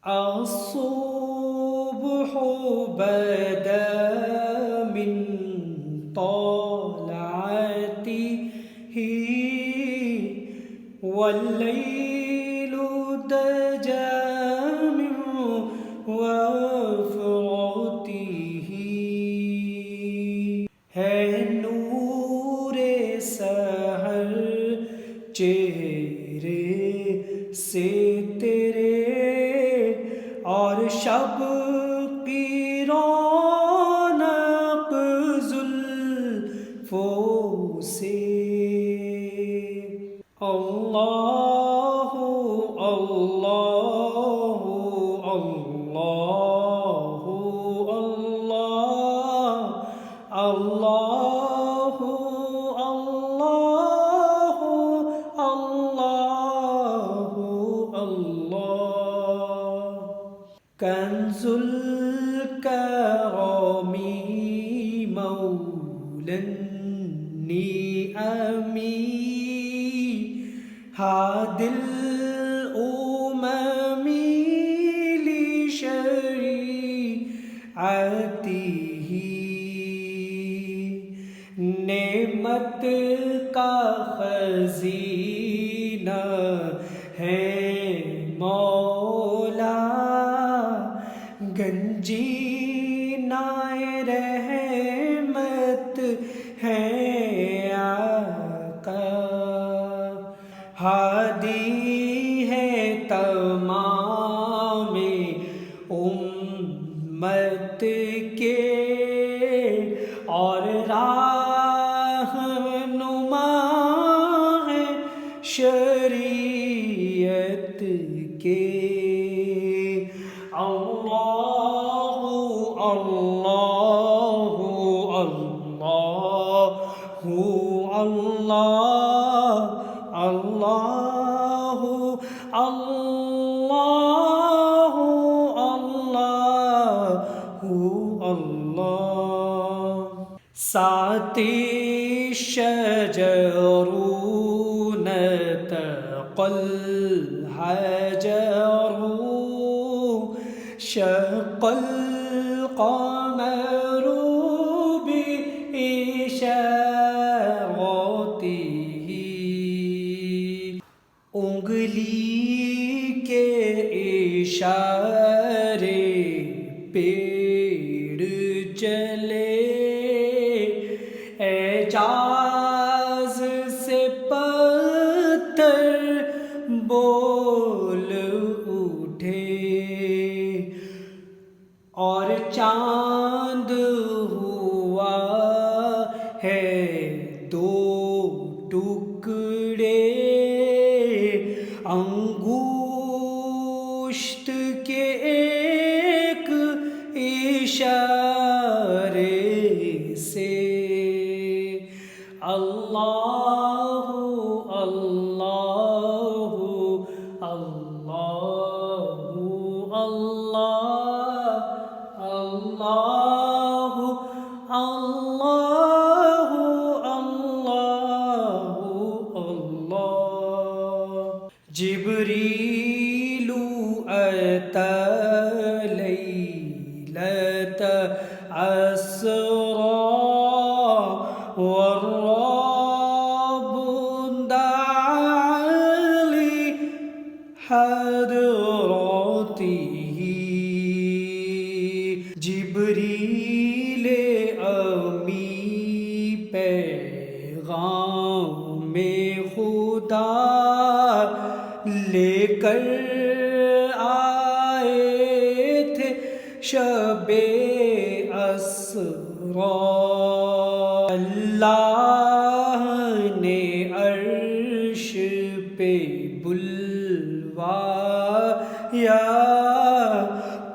الصبح بدا من طلعته والليل دجى من وفرته ہے نور سحر چہرے سے تیرے اور شب کی رونق زلفوں سے اللہ اللہ اللہ اللہ اللہ اللہ اللہ کنز الکرم مولا النعم ہادی الامم لشریعته نعمت کا خزینہ ہے مولا گنجینہ رحمت ہے آقا ہادی ہے تمام امت کے اور رہنما ہے شریعت کے اللہ اللہ اللہ اللہ اللہ اللہ اللہ ساتی شجرون تقل حجر شق القمر بإشارته انگلی کے اشارے پیڑ چلے اعجاز سے پتھر بول اٹھے اور چاند ہوا ہے دو ٹکڑے انگشت کے ایک اشارے سے اللہ اللہ اللہ اللہ اللہ اللہ اللہ جبریل اتى ليلة أسرى والرب دعا لحضرته جبریل امی پیغام خدا لے کر آئے تھے شب اسریٰ اللہ نے عرش پہ بلوایا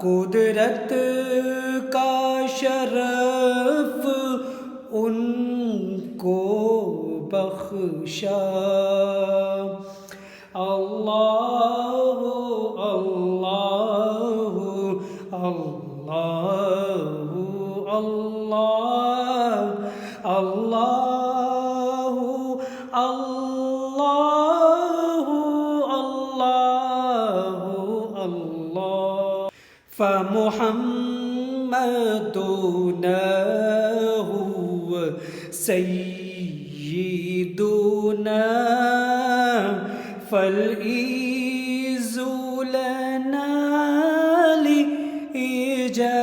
قدرت کا شرف ان کو بخشا اللہ اللہ اللہ اللہ اللہ اللہ اللہ اللہ الله فمحمدنا هو سيدنا فالإيز لنا لإجابته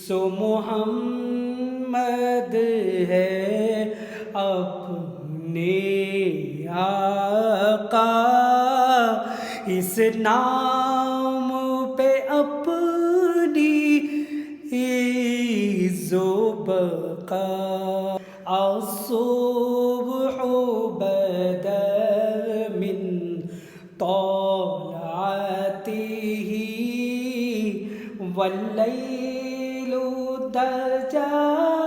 سو محمد ہے اپنے آقا اس نام پہ اپنی عز و بقا الصبح بدا من طلعته والليل تجامع